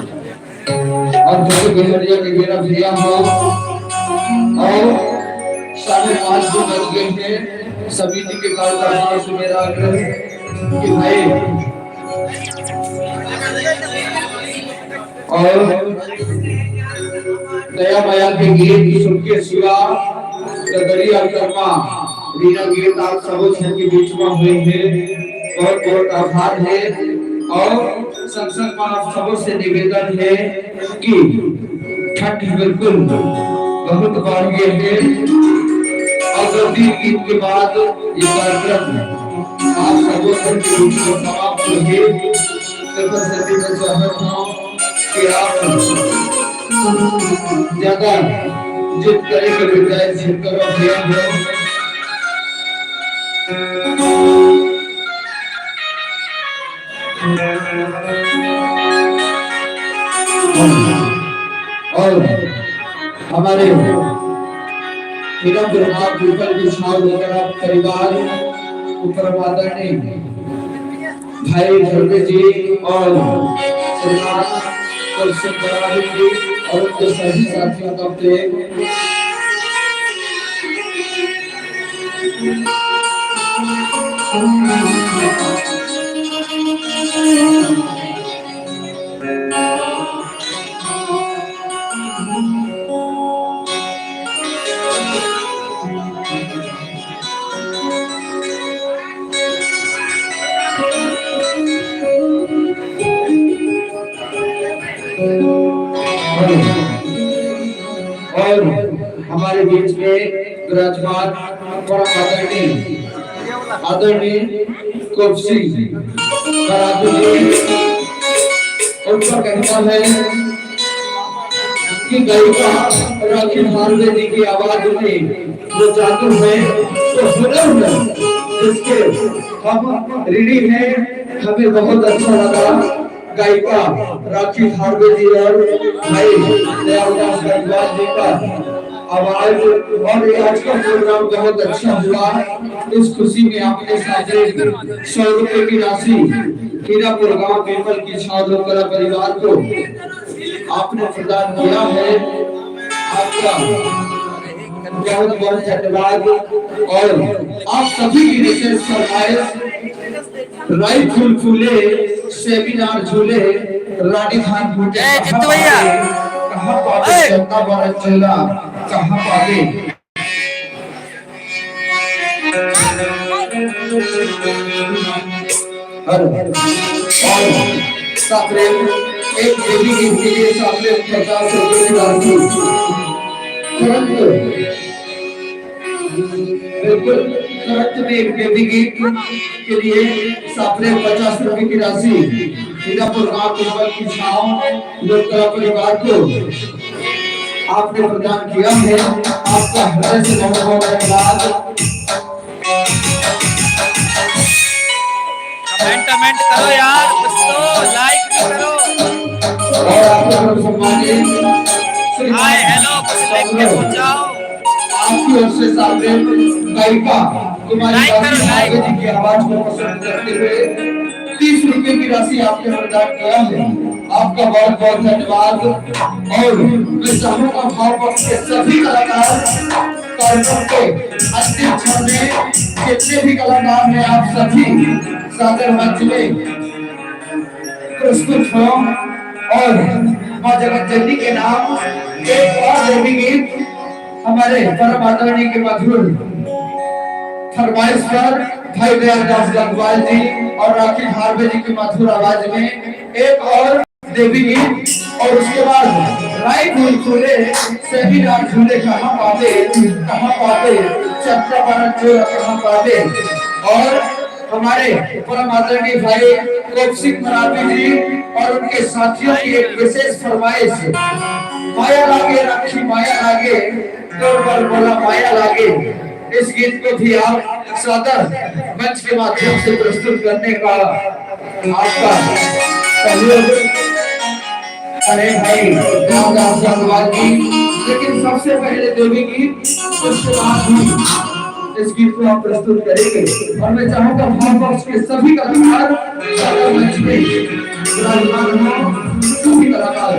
और जो भी बेहरिया के बेरा भैया हो और 5:30 बज गए हैं। समिति के कार्यकर्ताओं से मेरा आग्रह है कि भाई और दया माया के गीत सुन के सिवा गदरिया कर्मा रीना गीत आप सब के बीच में हुए हैं। बहुत बहुत आभार है और संसद में आप सबों से निवेदन है कि छठ बिल्कुल बहुत बढ़ गए हैं और गीत के बाद ये कार्यक्रम आप सबों से समाप्त होंगे। मैं चाहता हूँ कि आप ज्यादा जिद करे के बजाय जिद करो ध्यान दो। और हमारे परिवार आदरणीय भाई धर्मे जी और और उनके सभी साथियों का प्रेम और हमारे बीच में विराजमान आदरणीय कोपसी उनका कहना है कि गायिका राखी भारवे जी की आवाज में जो जादू है तो हुनर है जिसके हम ऋणी हैं। हमें बहुत अच्छा लगा गायिका राखी भारवे जी और भाई दयालदास गढ़वाल जी का आवाज और ये आज का प्रोग्राम बहुत अच्छा हुआ। इस खुशी में आपने साझे 100 रुपए की राशि हीरापुर गांव पीपल की छाव कला परिवार को आपने प्रदान किया है। आपका बहुत बहुत धन्यवाद और आप सभी की विशेष फरमाइश राइट फूल फूले सेमिनार झूले रानी धान फूटे कहाँ पावे चलता बड़ा चला कहाँ पावे और साफरे एक देवी गीत के लिए साफरे 50 रुपए की राशि बिल्कुल तुरंत में एक देवी गीत के लिए साफरे 50 रुपए की राशि हीरापुर गांव की छाव लोक कला परिवार को आपने प्रदान किया है। आपका हृदय से बहुत बहुत धन्यवाद। कमेंट करो यार, दोस्तों लाइक भी करो और आपको सम्मानित हाय हेलो कुछ लिख के पहुंचाओ। आपकी ओर से सामने गायिका कुमारी राखी जी की आवाज को पसंद करते हुए 30 रुपए की राशि आपने प्रदान किया है। आपका बहुत बहुत धन्यवाद। और मैं चाहूंगा भाव पक्ष के सभी कलाकार कार्यक्रम के अंतिम क्षण में जितने भी कलाकार हैं आप सभी सादर मंच में प्रस्तुत हो और मां जगत जननी के नाम एक और देवी गीत हमारे परम आदरणीय के मधुर फरमाइश पर भाई दयालदास गढ़वाल जी और राखी भारवे जी की मधुर आवाज में एक और देवी गीत और उसके बाद राइट फूल फूले सेमिनार झूले कहाँ पावे चक्का बना चोर कहाँ पावे। और हमारे परम आदरणीय भाई कोपसी मराठी जी और उनके साथियों की एक विशेष फरमाइश माया लागे राखी माया लागे दौड़ पर बोला माया लागे। इस गीत को भी आप सादर मंच के माध्यम से प्रस्तुत करने का आपका सहयोग। अरे भाई धन्यवाद जी। लेकिन सबसे पहले देवी गीत उसके बाद ही इस गीत को आप प्रस्तुत करेंगे और मैं चाहूंगा भाव पक्ष के सभी कलाकार सादर मंच में विराजमान हो। सभी कलाकार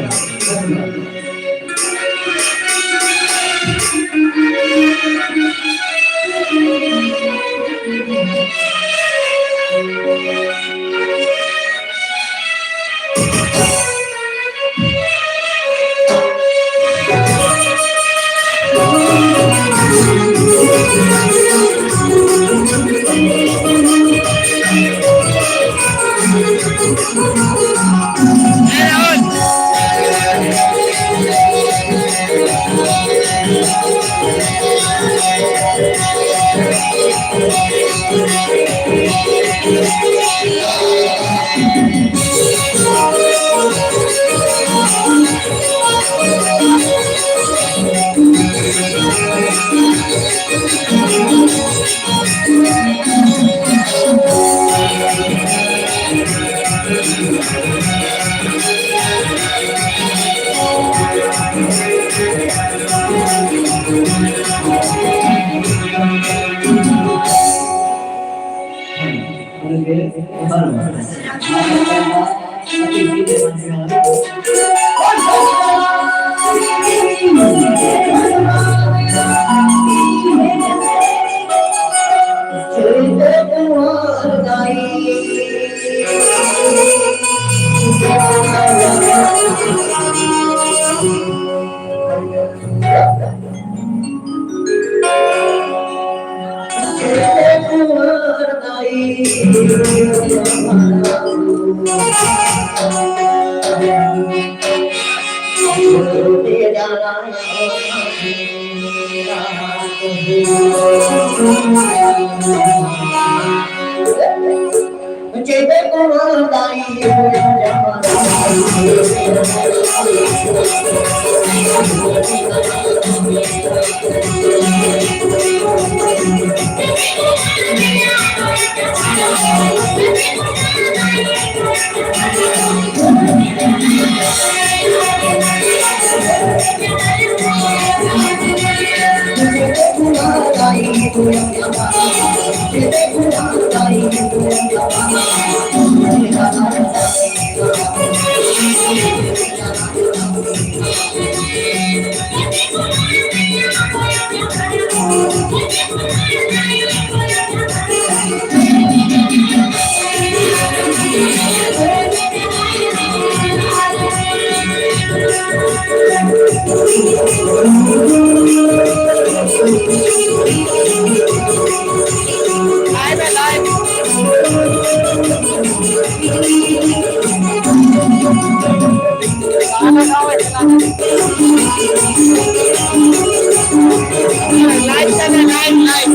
लाइव है लाइव। गाना गाओ लाइव चल रहा है लाइव।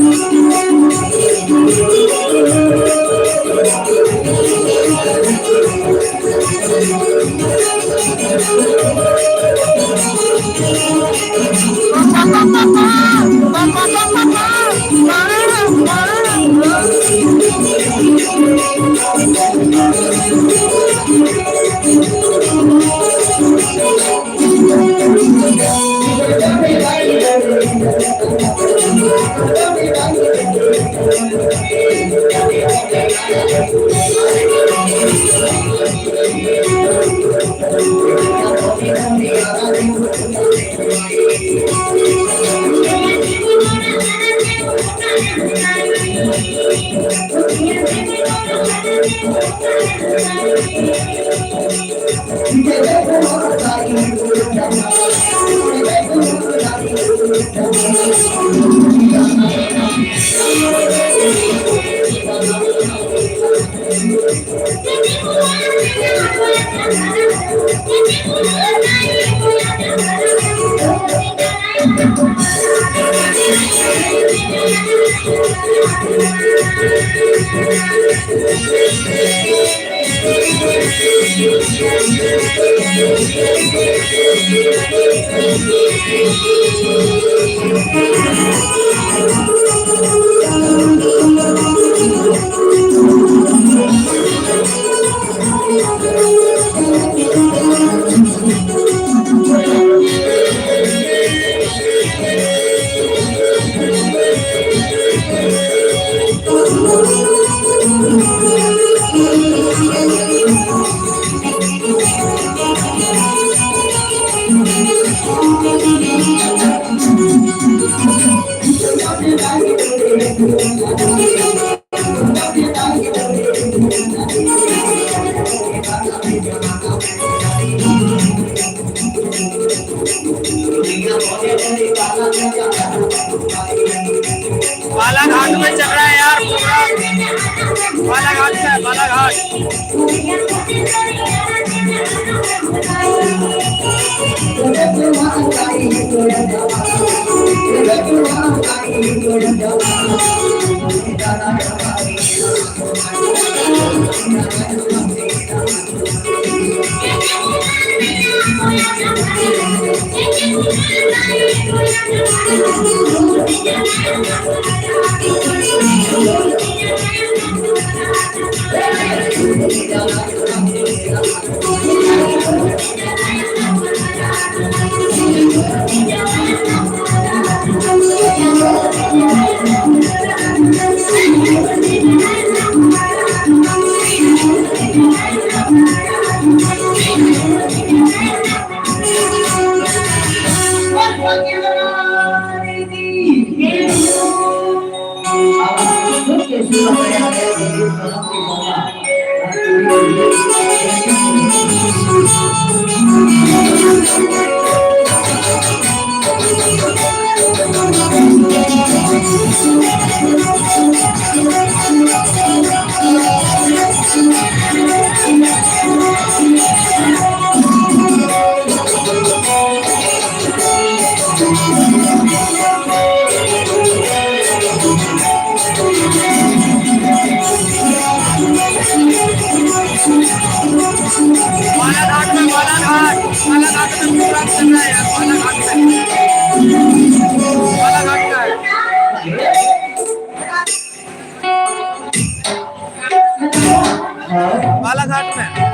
बालाघाट में चल रहा है यार प्रोग्राम। बालाघाट से है, बालाघाट। प्रोग्राम चल रहा है यार बालाघाट का है बालाघाट में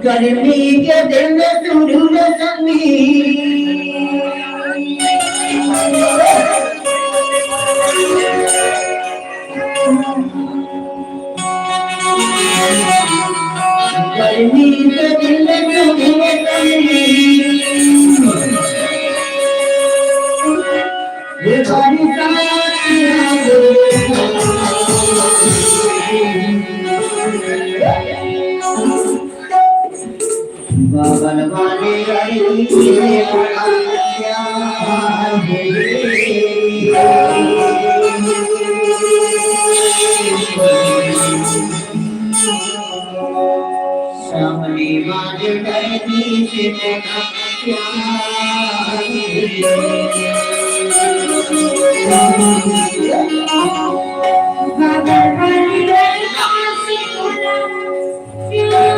गर्मी के दिन में सूरज समी गर्मी के दिन में सूरज समी ये बाबल वाले सामने वाले डरनी से देखा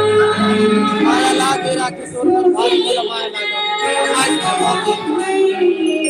माया ला दे रहा कि तोर पर भारी को माया ला आज का बहुत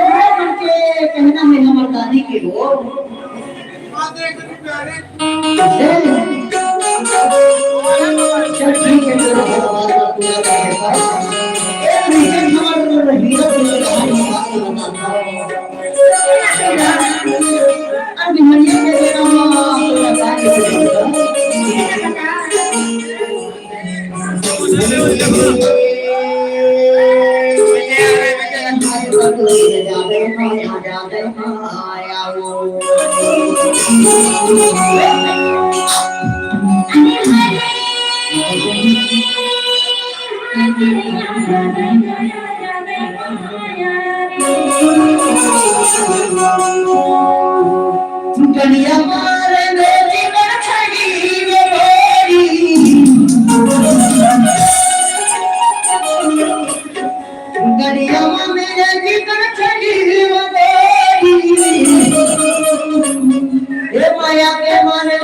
कहना है हमर दादी के हो चल ठीक है तेरा बात पूरा करेगा एक रीजन हमारे हीरो अब हरिया के देना पूरा दुनिया मारे मेरी छड़ी गड़िया मेरे जीवन छड़ी ये माया के माने